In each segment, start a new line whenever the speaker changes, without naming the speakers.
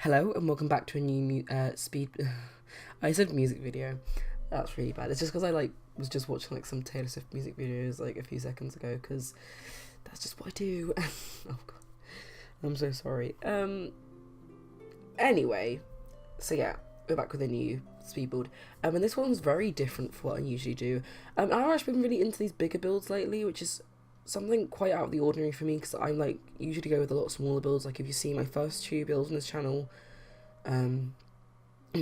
Hello and welcome back to a new speed. I said music video. That's really bad. It's just because I was just watching some Taylor Swift music videos a few seconds ago because that's just what I do. Oh god, I'm so sorry. Anyway, so yeah, we're back with a new speed build. And this one's very different from what I usually do. I've actually been really into these bigger builds lately, which is something quite out of the ordinary for me because I'm usually go with a lot smaller builds. If you see my first two builds on this channel, in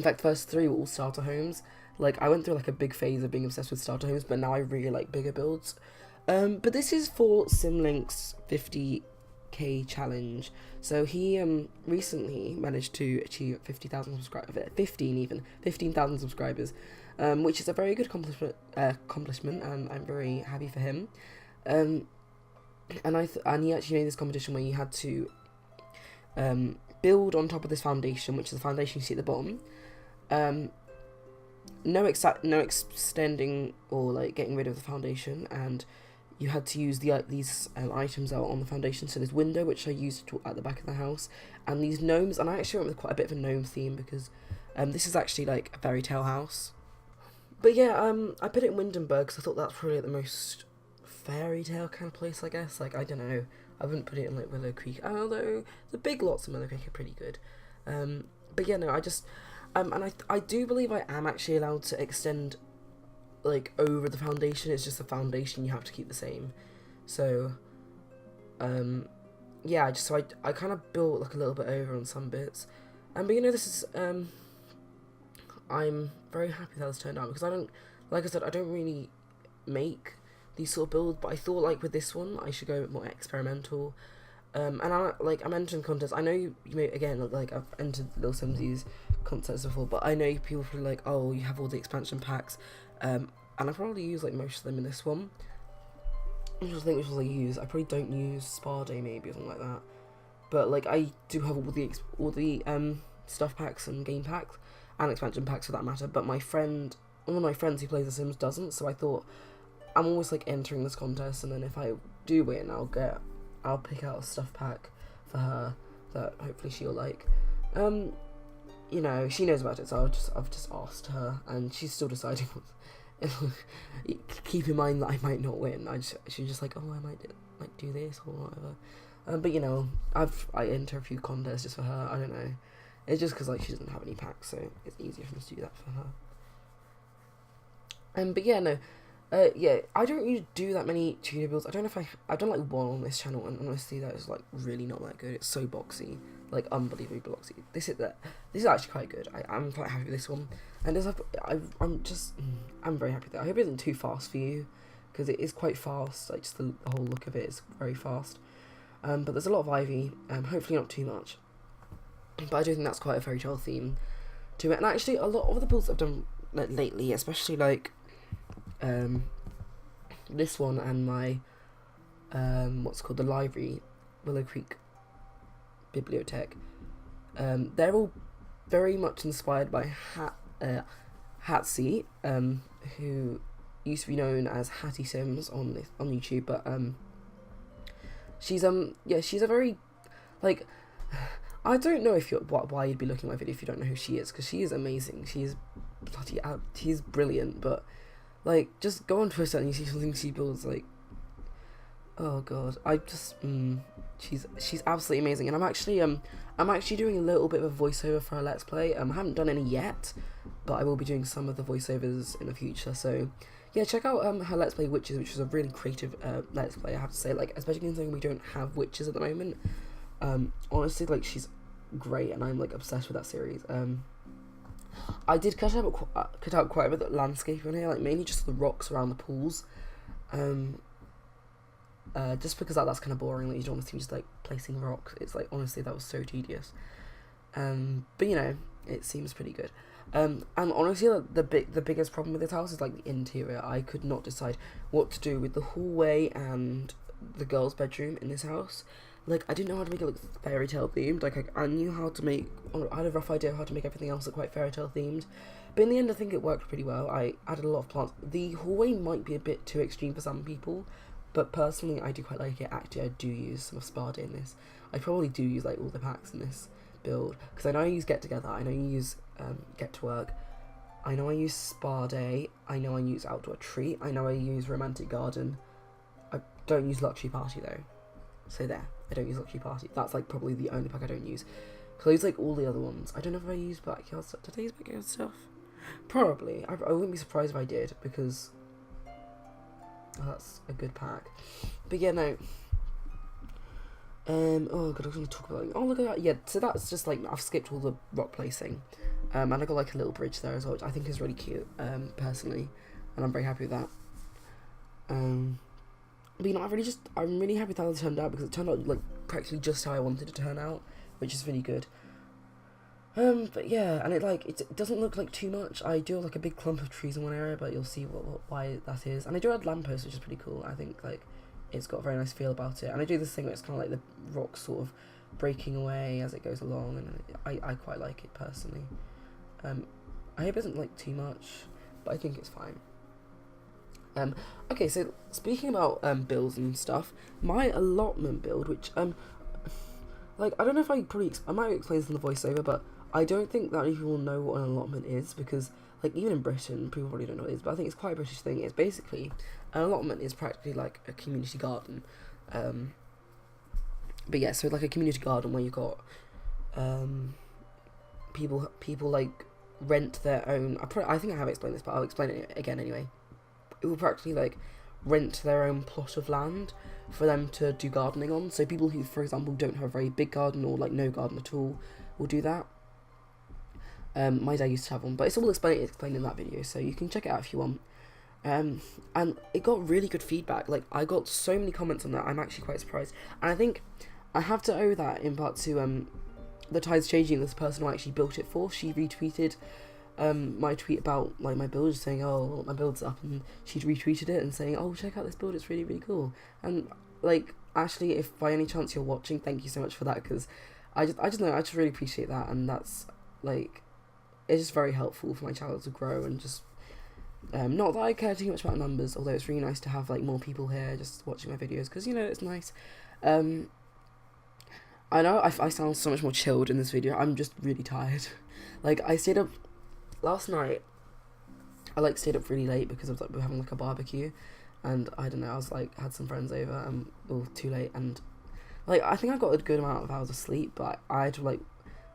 fact, the first three were all starter homes. I went through a big phase of being obsessed with starter homes, but now I really like bigger builds. But this is for Simlinks 15K challenge. So he recently managed to achieve 50,000 subscribers, 15,000 subscribers, which is a very good accomplishment, and I'm very happy for him. And he actually made this competition where you had to build on top of this foundation, which is the foundation you see at the bottom. No extending or getting rid of the foundation, and you had to use these items out on the foundation. So this window, which I used at the back of the house, and these gnomes. And I actually went with quite a bit of a gnome theme because this is actually a Fairytale house. But yeah, I put it in Windenburg because I thought that's probably the most Fairytale kind of place, I guess. I don't know. I wouldn't put it in Willow Creek, although the big lots in Willow Creek are pretty good. But yeah, no, I just and I do believe I am actually allowed to extend over the foundation. It's just the foundation you have to keep the same. So yeah, I kind of built a little bit over on some bits. But this is I'm very happy that it's turned out because like I said, I don't really make these sort of builds, but I thought with this one I should go a bit more experimental. And I'm entering contests. I know you may, again, I've entered Little Simsies contests before, but I know people feel oh, you have all the expansion packs, and I probably use most of them in this one. I'm just thinking which ones I use. I probably don't use Spa Day maybe or something like that, but I do have all the stuff packs and game packs and expansion packs for that matter. But one of my friends who plays The Sims doesn't, so I thought I'm always entering this contest, and then if I do win, I'll pick out a stuff pack for her that hopefully she'll like. She knows about it, so I've just asked her, and she's still deciding. Keep in mind that I might not win. She's just oh, I might do this or whatever. But I enter a few contests just for her. I don't know. It's just because she doesn't have any packs, so it's easier for me to do that for her. But yeah, no. Yeah, I don't really do that many tutor builds. I don't know if I've done one on this channel, and honestly that is really not that good. It's so boxy, unbelievably boxy. This is actually quite good. I'm quite happy with this one, and I'm very happy with it. I hope it isn't too fast for you, because it is quite fast. Just the whole look of it is very fast. But there's a lot of ivy. Hopefully not too much. But I do think that's quite a Fairytale theme to it. And actually, a lot of the builds I've done lately, especially this one and my what's called the library, Willow Creek Bibliothèque, they're all very much inspired by Hatsy, who used to be known as Hattie Sims on YouTube, but she's a very I don't know why you'd be looking at my video if you don't know who she is, because she is amazing. She's brilliant, but just go on Twitter and you see something she builds, oh god, she's absolutely amazing. And I'm actually doing a little bit of a voiceover for her Let's Play. I haven't done any yet, but I will be doing some of the voiceovers in the future. So yeah, check out her Let's Play Witches, which is a really creative Let's Play, I have to say. Especially considering we don't have witches at the moment. Honestly, she's great, and I'm obsessed with that series. I did cut out quite a bit of the landscape on here, mainly just the rocks around the pools. Just because that's kind of boring. You don't want to see just placing rocks. It's honestly, that was so tedious. But it seems pretty good. And honestly, the biggest problem with this house is the interior. I could not decide what to do with the hallway and the girls' bedroom in this house. I didn't know how to make it look Fairytale themed. I knew how to I had a rough idea of how to make everything else look quite Fairytale themed. But in the end, I think it worked pretty well. I added a lot of plants. The hallway might be a bit too extreme for some people, but personally, I do quite like it. Actually, I do use some of Spa Day in this. I probably do use all the packs in this build, because I know I use Get Together, I know you use Get to Work, I know I use Spa Day, I know I use Outdoor Treat, I know I use Romantic Garden. I don't use Luxury Party though. So there, I don't use Luxury Party. That's like probably the only pack I don't use. Because I use like all the other ones. I don't know if I use backyard stuff. Did I use backyard stuff? Probably. I wouldn't be surprised if I did, because that's a good pack. But yeah, no. Oh god, I was going to talk about, oh look at that. Yeah, so that's just like, I've skipped all the rock placing. And I got like a little bridge there as well, which I think is really cute, personally. And I'm very happy with that. But you know, I'm really happy with how it turned out, because it turned out like practically just how I wanted it to turn out, which is really good. But yeah, and it doesn't look like too much. I do have like a big clump of trees in one area, but you'll see why that is. And I do add lampposts, which is pretty cool. I think like it's got a very nice feel about it. And I do this thing where it's kind of like the rocks sort of breaking away as it goes along, and I quite like it personally. I hope it isn't like too much, but I think it's fine. Okay, so speaking about builds and stuff, my allotment build, which like I don't know if I might explain this in the voiceover, but I don't think that many people know what an allotment is, because like even in Britain people probably don't know what it is, but I think it's quite a British thing. It's basically, an allotment is practically like a community garden. But yeah, so like a community garden where you've got people like rent their own. I think I have explained this, but I'll explain it again anyway. It will practically like rent their own plot of land for them to do gardening on. So people who, for example, don't have a very big garden or like no garden at all will do that. My dad used to have one, but it's all explained in that video, so you can check it out if you want. And it got really good feedback. Like I got so many comments on that. I'm actually quite surprised, and I think I have to owe that in part to the Tides Changing. This person who I actually built it for, she retweeted my tweet about like my build, saying, oh, my build's up, and she'd retweeted it and saying, oh, check out this build, it's really, really cool. And like, actually, if by any chance you're watching, thank you so much for that, because I just really appreciate that, and that's like, it's just very helpful for my channel to grow, and just not that I care too much about numbers, although it's really nice to have like more people here just watching my videos, because you know, it's nice. I know I sound so much more chilled in this video. I'm just really tired. Like I stayed up last night. I like stayed up really late because we were having like a barbecue, and I don't know, I was like had some friends over, and too late, and like I think I got a good amount of hours of sleep, but I had to like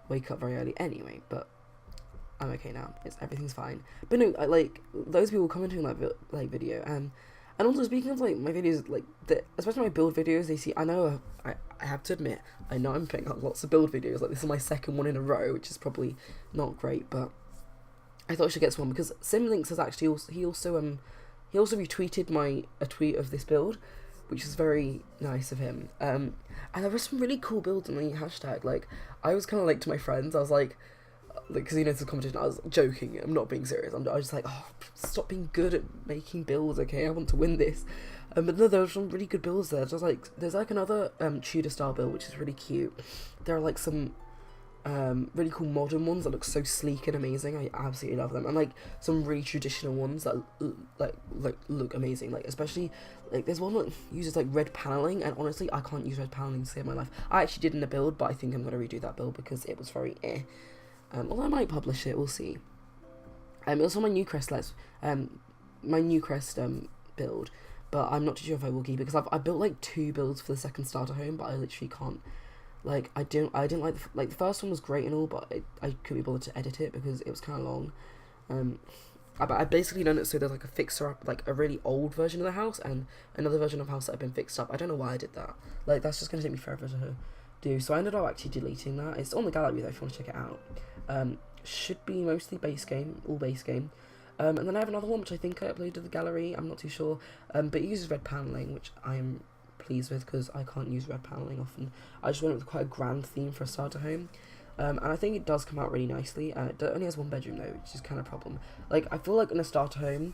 wake up very early anyway. But I'm okay now. Everything's fine. But no, like those people commenting on that video, and also speaking of like my videos, like especially my build videos, they see. I know I have to admit, I know I'm putting out lots of build videos. Like this is my second one in a row, which is probably not great, but I thought I should get to one because Simlinks has actually he also retweeted a tweet of this build, which is very nice of him. And there were some really cool builds on the hashtag. Like I was kind of like to my friends, I was like, because you know it's a competition, I was joking, I'm not being serious. I was just like, oh, stop being good at making builds, okay? I want to win this. But no, there were some really good builds there. Just like there's like another Tudor style build which is really cute. There are like some really cool modern ones that look so sleek and amazing. I absolutely love them, and like some really traditional ones that look amazing. Like especially like there's one that uses like red paneling, and honestly I can't use red paneling to save my life. I actually did in a build, but I think I'm gonna redo that build because it was very although I might publish it, we'll see. Also my new crest build, but I'm not too sure if I will keep it because I built like 2 builds for the second starter home, but I literally can't. Like I didn't like the first one was great and all, but I couldn't be bothered to edit it because it was kind of long. I basically done it so there's like a fixer up, like a really old version of the house and another version of the house that had been fixed up. I don't know why I did that. Like that's just gonna take me forever to do. So I ended up actually deleting that. It's on the gallery though if you want to check it out. Should be mostly all base game. And then I have another one which I think I uploaded to the gallery. I'm not too sure. But it uses red paneling, which I am pleased with because I can't use red paneling often. I just went with quite a grand theme for a starter home. And I think it does come out really nicely. It only has 1 bedroom though, which is kind of a problem. Like I feel like in a starter home,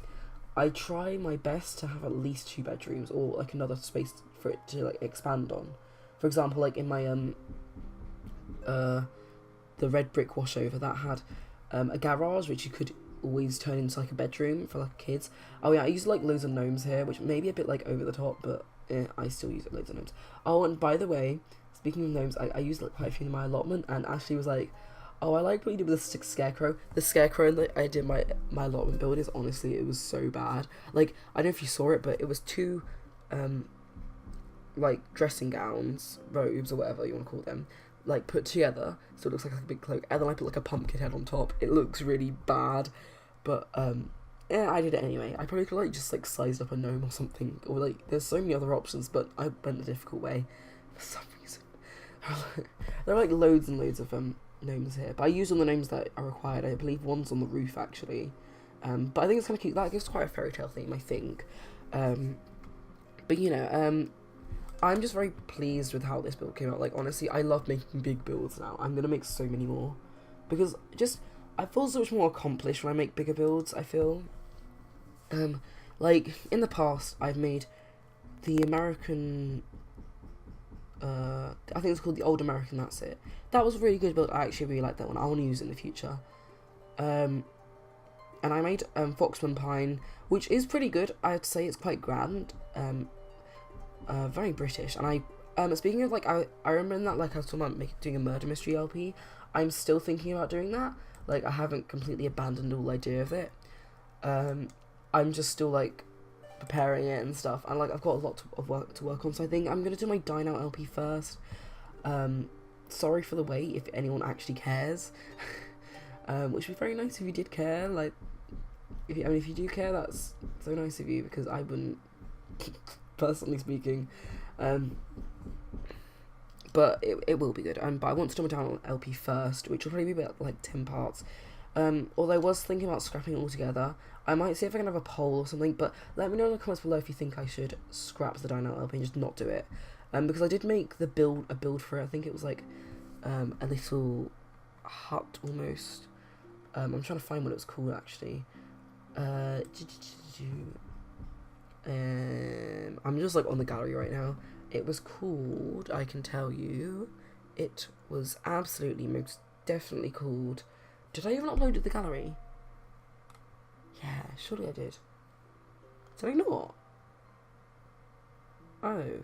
I try my best to have at least 2 bedrooms or like another space for it to like expand on. For example, like in my the red brick washover that had a garage which you could always turn into like a bedroom for like kids. Oh yeah, I use like loads of gnomes here, which may be a bit like over the top, but I still use loads of gnomes. Oh, and by the way, speaking of gnomes, I used like quite a few in my allotment, and Ashley was like, oh, I like what you did with the scarecrow. The scarecrow that I did my allotment build is, honestly, it was so bad. Like, I don't know if you saw it, but it was two, like, dressing gowns, robes, or whatever you want to call them, like, put together, so it looks like a big cloak, and then I put, like, a pumpkin head on top. It looks really bad, but, yeah, I did it anyway. I probably could, like, just, like, sized up a gnome or something, or, like, there's so many other options, but I went the difficult way, for some reason. There are, like, loads and loads of, gnomes here, but I used all the gnomes that are required. I believe one's on the roof, actually, but I think it's kind of cute. That gives quite a fairy tale theme, I think, but, you know, I'm just very pleased with how this build came out. Like, honestly, I love making big builds now. I'm gonna make so many more, because just, I feel so much more accomplished when I make bigger builds, I feel. Like, in the past, I've made the American, I think it's called the Old American, that's it. That was a really good build. I actually really like that one. I want to use it in the future. And I made, Foxman Pine, which is pretty good. I'd say it's quite grand. Very British, and speaking of, like, I remember that, like, I was talking about doing a murder mystery LP. I'm still thinking about doing that. Like, I haven't completely abandoned all idea of it. I'm just still, like, preparing it and stuff, and, like, I've got a lot of work to work on, so I think I'm gonna do my Dine Out LP first. Sorry for the wait, if anyone actually cares. Which would be very nice if you did care. Like, if you do care, that's so nice of you, because I wouldn't, personally speaking. But it will be good. But I want to do my Down LP first, which will probably be about, like, 10 parts. Although I was thinking about scrapping it all together. I might see if I can have a poll or something, but let me know in the comments below if you think I should scrap the Dine Out LP and just not do it. Because I did make a build for it. I think it was like a little hut almost. I'm trying to find what it was called, actually. I'm just, like, on the gallery right now. It was called, I can tell you, it was absolutely most definitely called, did I even upload it to the gallery? Yeah, surely I did. Did I not? Oh.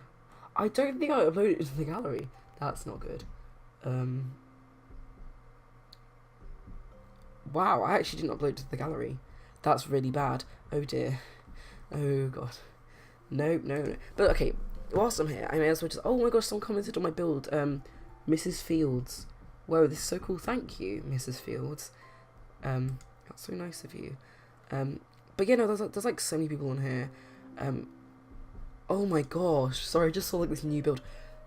I don't think I uploaded it to the gallery. That's not good. Wow, I actually didn't upload it to the gallery. That's really bad. Oh dear. Oh god. No. But okay, whilst I'm here, I may as well just... Oh my gosh, someone commented on my build. Mrs. Fields. Whoa, this is so cool. Thank you, Mrs. Fields. That's so nice of you. But yeah, no, there's like so many people on here. Oh my gosh. Sorry, I just saw, like, this new build.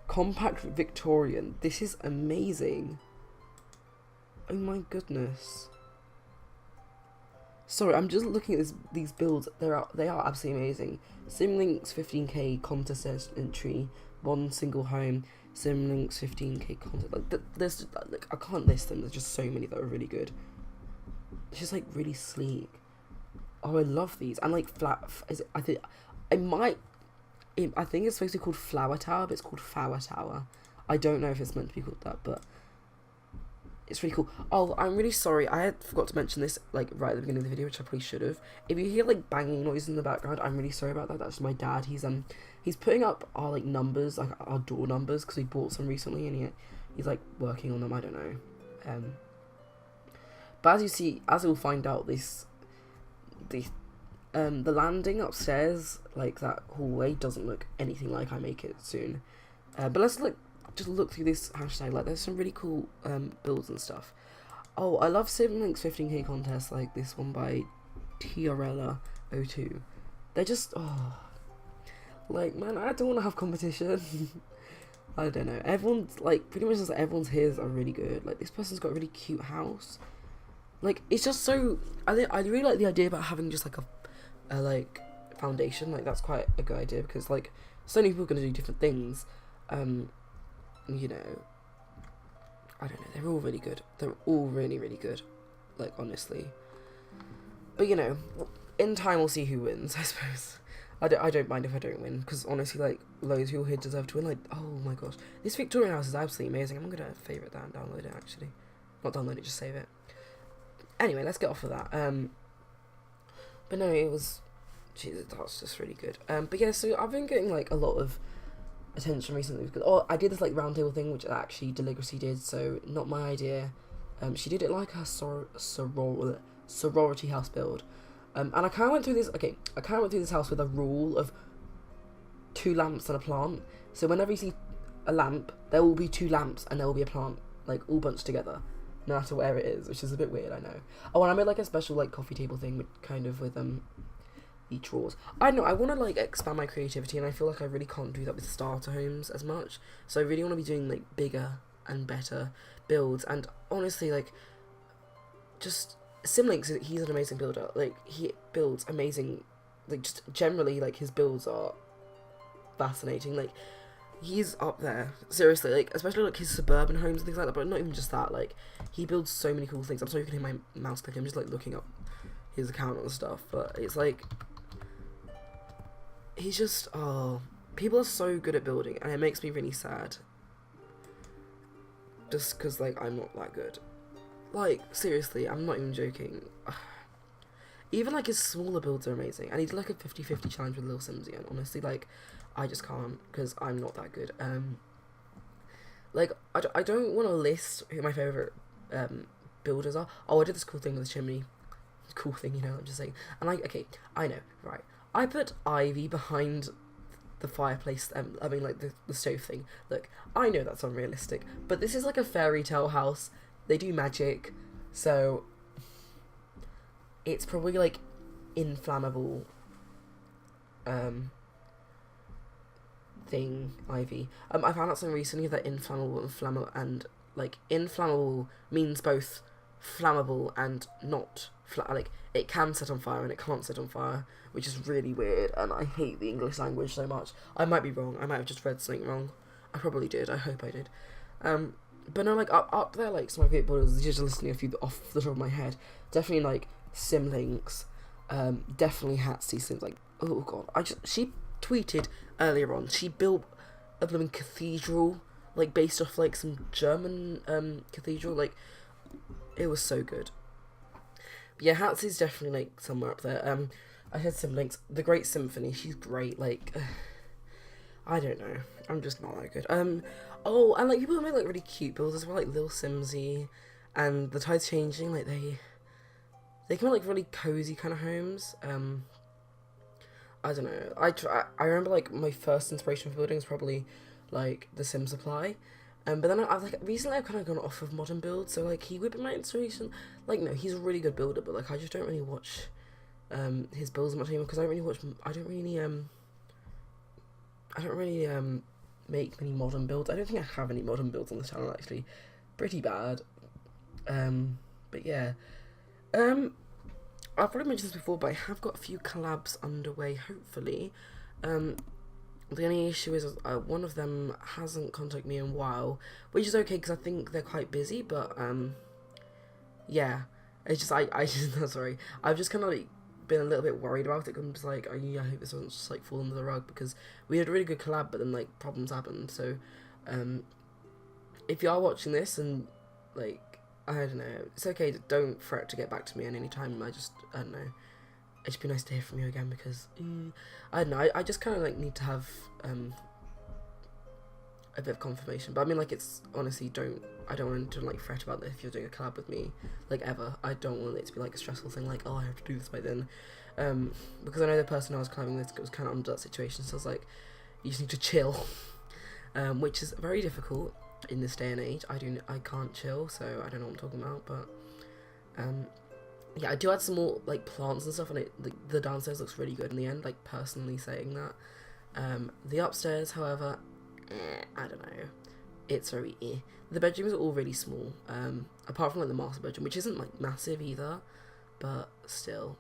Compact Victorian. This is amazing. Oh my goodness. Sorry, I'm just looking at these builds. They are absolutely amazing. Simlinks 15K contest entry, one single home. Simlinks 15K contest. Like, there's, like, I can't list them. There's just so many that are really good. It's just, like, really sleek. Oh, I love these. And, like, I think it's supposed to be called Flower Tower, but it's called Flower Tower. I don't know if it's meant to be called that, but it's really cool. Oh, I'm really sorry. I had forgot to mention this, like, right at the beginning of the video, which I probably should have. If you hear, like, banging noise in the background, I'm really sorry about that. That's my dad. He's putting up our, like, numbers, like, our door numbers, because we bought some recently, and he's, like, working on them. I don't know. But as you'll find out, the landing upstairs, like, that hallway, doesn't look anything like I make it soon. But let's just look through this hashtag. Like, there's some really cool builds and stuff. Oh, I love Simlinks 15K contests, like this one by Tiarella02. They're just, oh, like, man, I don't want to have competition. I don't know. Everyone's, like, pretty much just everyone's here are really good. Like, this person's got a really cute house. Like, it's just so, I really like the idea about having just, like, a like, foundation. Like, that's quite a good idea, because, like, so many people are going to do different things. You know, I don't know, they're all really good. They're all really, really good. Like, honestly. But, you know, in time we'll see who wins, I suppose. I don't mind if I don't win, because honestly, like, loads of people here deserve to win. Like, oh my gosh. This Victorian house is absolutely amazing. I'm going to favourite that and download it, actually. Not download it, just save it. Anyway, let's get off of that. But no, it was... Jesus, that's just really good. But yeah, so I've been getting, like, a lot of attention recently because I did this like roundtable thing which actually Deligracy did, so not my idea. She did it like a sorority house build, and I kind of went through this. Okay, I kind of went through this house with a rule of 2 lamps and a plant. So whenever you see a lamp, there will be 2 lamps and there will be a plant, like all bunched together, no matter where it is, which is a bit weird, I know. Oh, and I made like a special like coffee table thing with kind of with the drawers. I don't know, I want to like expand my creativity, and I feel like I really can't do that with starter homes as much. So I really want to be doing like bigger and better builds. And honestly, like, just Simlinks, he's an amazing builder. Like, he builds amazing, like, just generally, like, his builds are fascinating. Like, he's up there, seriously, like, especially like his suburban homes and things like that. But not even just that, like, he builds so many cool things. I'm sorry you can hear my mouse click, I'm just like looking up his account and stuff, but it's like, he's just, people are so good at building, and it makes me really sad, just because, like, I'm not that good. Like, seriously, I'm not even joking. Even, like, his smaller builds are amazing, and he did, like, a 50-50 challenge with Lil Simsy, and honestly, like, I just can't, because I'm not that good. Like, I don't want to list who my favourite, builders are. Oh, I did this cool thing with the chimney. Cool thing, you know, I'm just saying. And okay, I know, right. I put ivy behind the fireplace, I mean, like, the stove thing. Look, I know that's unrealistic, but this is like a fairy tale house. They do magic, so it's probably, like, inflammable, thing, ivy. I found out something recently that inflammable means both flammable and not like, it can set on fire and it can't set on fire, which is really weird, and I hate the English language so much. I might be wrong, I might have just read something wrong. I probably did, I hope I did. But no, like, up there, like, some of my favourite builders, just listening a few off the top of my head, definitely, like, Simlinks, definitely Hatsy Sims, like, oh god, she tweeted earlier on, she built a blooming cathedral, like, based off, like, some German, cathedral, like, it was so good. But yeah, Hatsy's definitely, like, somewhere up there. I said Simlinks, The Great Symphony, she's great, like, I don't know, I'm just not that good. Oh, and, like, people that make, like, really cute builds as well, like Lil Simsy, and The Tide's Changing, like, they come like, really cozy kind of homes. I don't know, I remember, like, my first inspiration for building was probably, like, The Sim Supply. But then I've like, recently I've kind of gone off of modern builds, so, like, he would be my inspiration. Like, no, he's a really good builder, but, like, I just don't really watch, his builds much anymore, because I don't really make many modern builds. I don't think I have any modern builds on the channel, actually. Pretty bad. But yeah. I've probably mentioned this before, but I have got a few collabs underway, hopefully. The only issue is one of them hasn't contacted me in a while, which is okay because I think they're quite busy, but yeah, it's just I just sorry, I've just kind of like been a little bit worried about it. I'm just like, I hope this doesn't just like fall under the rug, because we had a really good collab, but then like problems happened. So if you are watching this and like, I don't know, it's okay, don't fret to get back to me at any time. I don't know, it'd just be nice to hear from you again, because I don't know, I just kind of like need to have a bit of confirmation. But I mean, like, it's honestly, I don't want to like fret about this if you're doing a collab with me, like, ever. I don't want it to be like a stressful thing, like, oh, I have to do this by then, because I know the person I was collabing with was kind of under that situation, so I was like, you just need to chill, which is very difficult in this day and age. I can't chill, so I don't know what I'm talking about, but yeah, I do add some more like plants and stuff, and the downstairs looks really good in the end, like, personally saying that. The upstairs, however, I don't know, it's very The bedrooms are all really small, apart from like the master bedroom, which isn't like massive either, but still,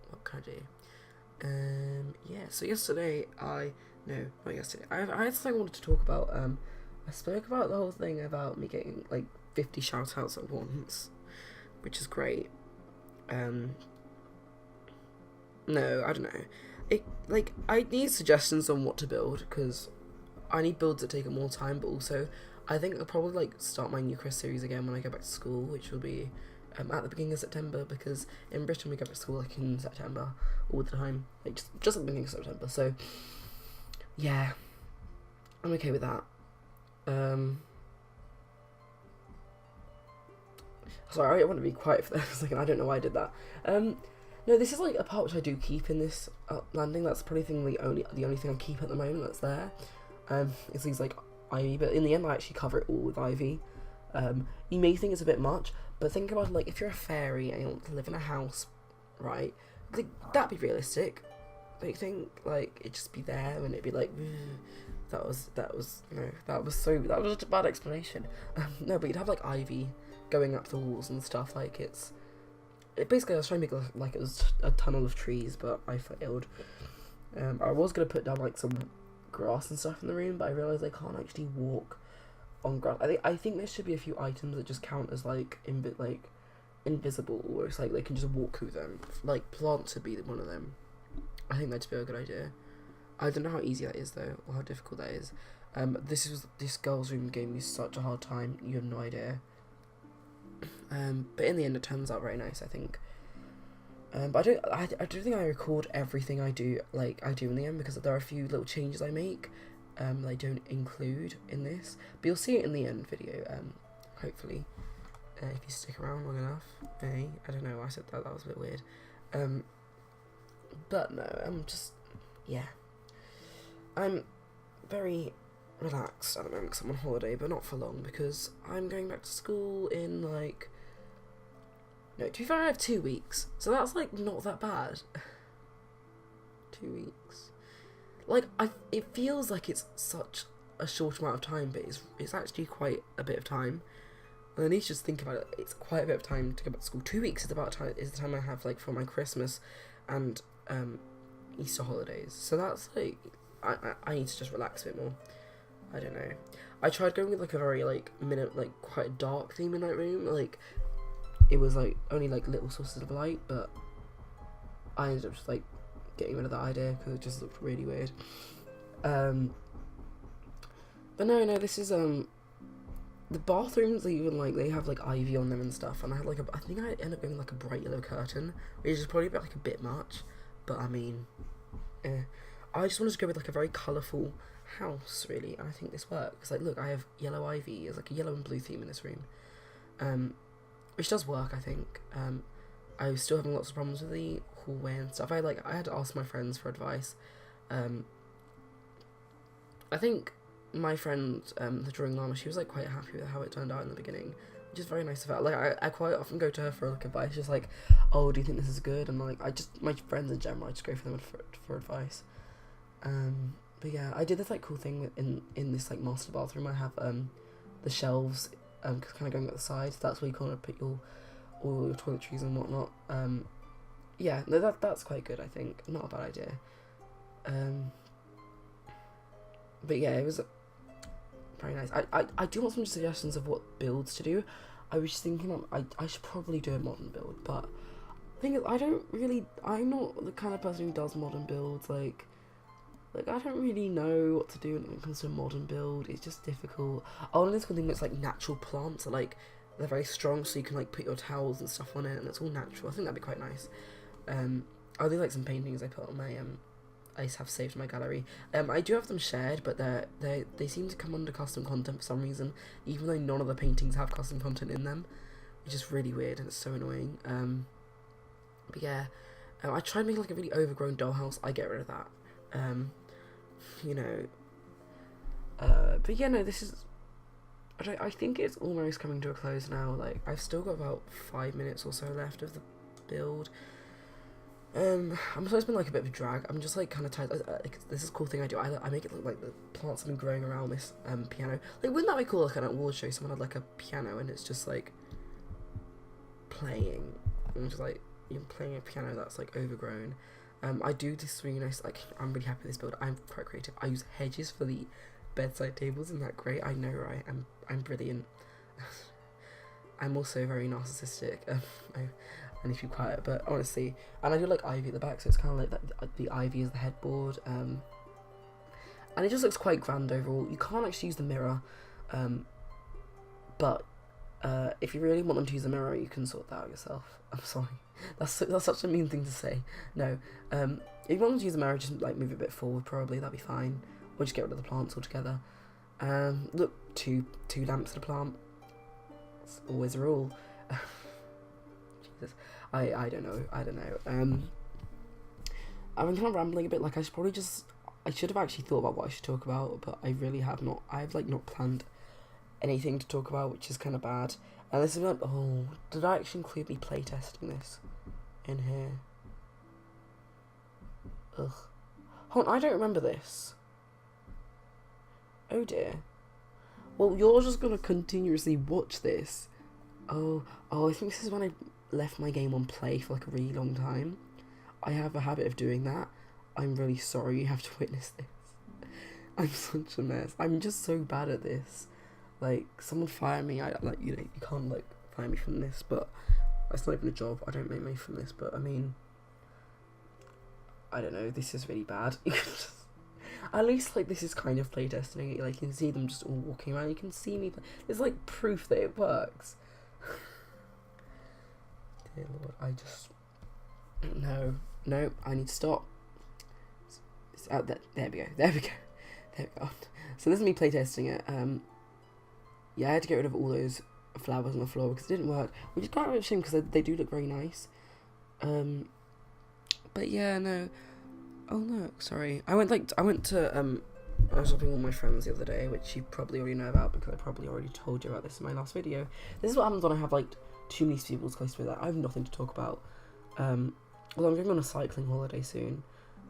what can I do? Yeah, so yesterday, I had something I wanted to talk about. I spoke about the whole thing about me getting like 50 shout outs at once, which is great. No, I don't know. I need suggestions on what to build, because I need builds that take more time, but also I think I'll probably like start my New Chris series again when I go back to school, which will be at the beginning of September, because in Britain we go back to school like in September all the time, like just at the beginning of September. So yeah, I'm okay with that. Sorry, I want to be quiet for a second. I don't know why I did that. No, this is like a part which I do keep in this landing. That's probably the only thing I keep at the moment that's there. It's these like ivy, but in the end I actually cover it all with ivy. You may think it's a bit much, but think about it, like if you're a fairy and you want to live in a house, right? Like, that'd be realistic. Don't you think? Like it'd just be there and it'd be like, that was just a bad explanation. No, but you'd have like ivy going up the walls and stuff. Like basically I was trying to make like it was a tunnel of trees, but I failed. I was gonna put down like some grass and stuff in the room, but I realised I can't actually walk on grass. I think there should be a few items that just count as like invisible, or it's like they can just walk through them. Like plants would be one of them. I think that'd be a good idea. I don't know how easy that is though, or how difficult that is. This girl's room gave me such a hard time. You have no idea. But in the end, it turns out very nice, I think. But I don't think I record everything I do in the end, because there are a few little changes I make that I don't include in this. But you'll see it in the end video, hopefully, if you stick around long enough. I don't know why I said that. That was a bit weird. But no, I'm very relaxed at the moment because I'm on holiday, but not for long, because I'm going back to school in to be fair, I have 2 weeks, so that's like not that bad. 2 weeks, like it feels like it's such a short amount of time, but it's actually quite a bit of time. And I need to just think about it. It's quite a bit of time to go back to school. 2 weeks is the time I have like for my Christmas and Easter holidays. So that's like I need to just relax a bit more. I don't know. I tried going with like a very quite a dark theme in that room. Like it was like only like little sources of light, but I ended up just like getting rid of that idea because it just looked really weird. But no, this is the bathrooms. Even like they have like ivy on them and stuff, and I had I think I ended up going like a bright yellow curtain, which is probably like a bit much, but I mean, I just wanted to go with like a very colourful house, really, and I think this works. Like, look, I have yellow ivy. There's like a yellow and blue theme in this room, which does work, I think. I was still having lots of problems with the hallway and stuff. I had to ask my friends for advice. I think my friend, the drawing llama, she was like quite happy with how it turned out in the beginning, which is very nice of her. Like I quite often go to her for like advice, just like, oh, do you think this is good? And like my friends in general, I just go for them for advice. But yeah, I did this like cool thing in this like master bathroom. I have the shelves kind of going at the sides. That's where you kind of put all your toiletries and whatnot. Yeah, no, that's quite good, I think. Not a bad idea. But yeah, it was very nice. I do want some suggestions of what builds to do. I was just thinking I should probably do a modern build, but the thing is, I'm not the kind of person who does modern builds. Like I don't really know what to do when it comes to a modern build. It's just difficult. Oh, and this cool thing that's like natural plants that like they're very strong, so you can like put your towels and stuff on it, and it's all natural. I think that'd be quite nice. I do like some paintings I put on my I have saved in my gallery. I do have them shared, but they seem to come under custom content for some reason, even though none of the paintings have custom content in them, which is really weird and it's so annoying. But yeah, I tried making like a really overgrown dollhouse. I get rid of that. But yeah, no, this is. I think it's almost coming to a close now. Like I've still got about 5 minutes or so left of the build. I'm supposed to be like a bit of a drag. I'm just like kind of tired. This is a cool thing I do. I make it look like the plants have been growing around this piano. Like, wouldn't that be cool? Like an award show, someone had like a piano and it's just like playing, and just like you're playing a piano that's like overgrown. I do this really nice. Like, I'm really happy with this build. I'm quite creative. I use hedges for the bedside tables. Isn't that great? I know, right? I'm brilliant. I'm also very narcissistic. I need to be quiet, but honestly, and I do like ivy at the back, so it's kind of like that. The ivy is the headboard, and it just looks quite grand overall. You can't actually use the mirror, but if you really want them to use the mirror, you can sort that out yourself. I'm sorry, that's such a mean thing to say. No, if you want them to use the mirror, just like move it a bit forward, probably that'd be fine, or just get rid of the plants altogether. Look, two lamps at a plant. It's always a rule. Jesus, I don't know. I've been kind of rambling a bit. Like I should have actually thought about what I should talk about, but I really have not. I've like not planned anything to talk about, which is kind of bad. And this is like, oh, did I actually include me playtesting this in here? Ugh. Hold on, I don't remember this. Oh dear. Well, you're just gonna continuously watch this. Oh, I think this is when I left my game on play for like a really long time. I have a habit of doing that. I'm really sorry you have to witness this. I'm such a mess. I'm just so bad at this. Like, someone fire me. You can't like fire me from this, but it's not even a job. I don't make money from this, but I mean, I don't know. This is really bad. At least like this is kind of playtesting. Like you can see them just all walking around. You can see me. There's like proof that it works. Dear Lord, I just no. I need to stop. There we go. So this is me playtesting it. Yeah, I had to get rid of all those flowers on the floor because it didn't work, which is quite a shame because they do look very nice. But yeah, no. Oh no, sorry. I went to I was shopping with my friends the other day, which you probably already know about because I probably already told you about this in my last video. This is what happens when I have like too many people close to me that I have nothing to talk about. Well, I'm going on a cycling holiday soon,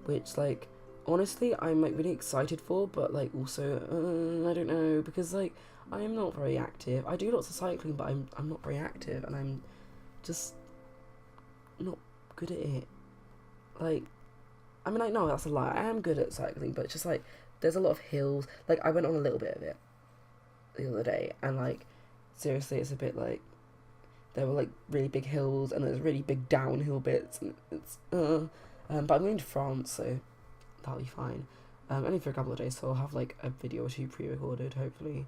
which like honestly I'm like really excited for, but like also I don't know because like I am not very active. I do lots of cycling, but I'm not very active, and I'm just not good at it. Like, I mean, like, no, that's a lie. I am good at cycling, but it's just like there's a lot of hills. Like, I went on a little bit of it the other day, and like seriously, it's a bit like there were like really big hills, and there's really big downhill bits, and it's but I'm going to France, so that'll be fine. Only for a couple of days, so I'll have like a video or two pre-recorded, hopefully.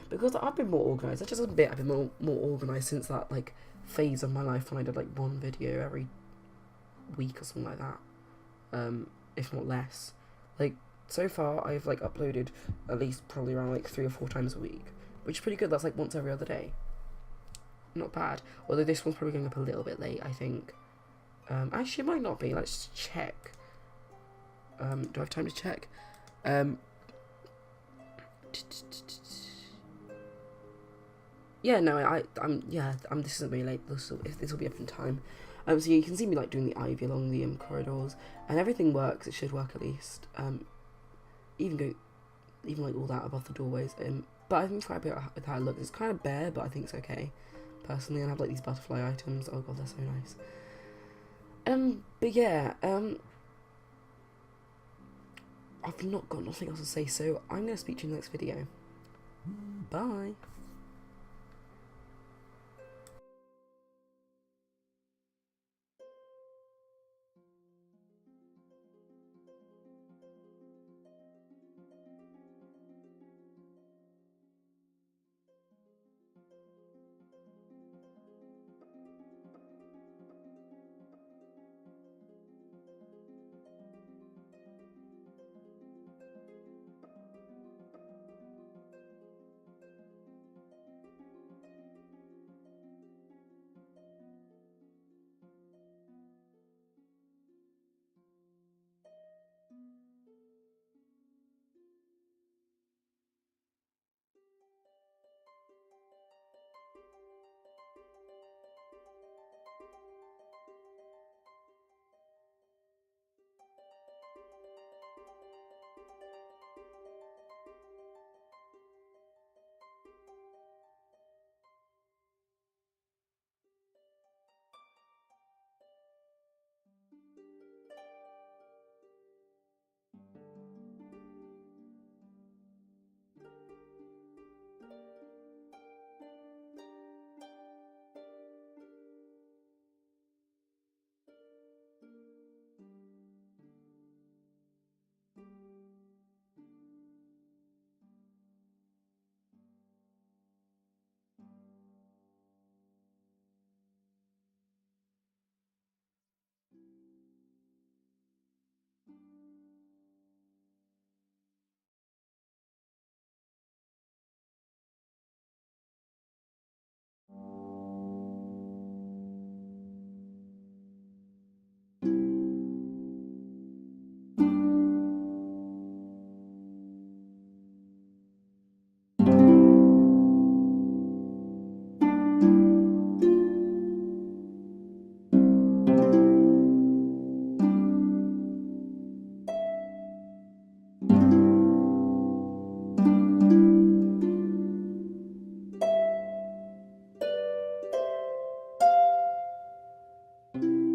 Because I've been more organised. I've been more organised since that like phase of my life when I did like one video every week or something like that. If not less. Like so far I've like uploaded at least probably around like 3 or 4 times a week, which is pretty good. That's like once every other day. Not bad. Although this one's probably going up a little bit late, I think. Actually it might not be. Let's check. Do I have time to check? Yeah, no, this isn't really late. This will be up in time. So you can see me like doing the ivy along the corridors, and everything works. It should work at least. Even like all that above the doorways. But I think it's quite a bit with how it looks. It's kind of bare, but I think it's okay. Personally, and I have like these butterfly items. Oh god, they're so nice. But yeah, I've not got nothing else to say, so I'm gonna speak to you in the next video. Bye. bye.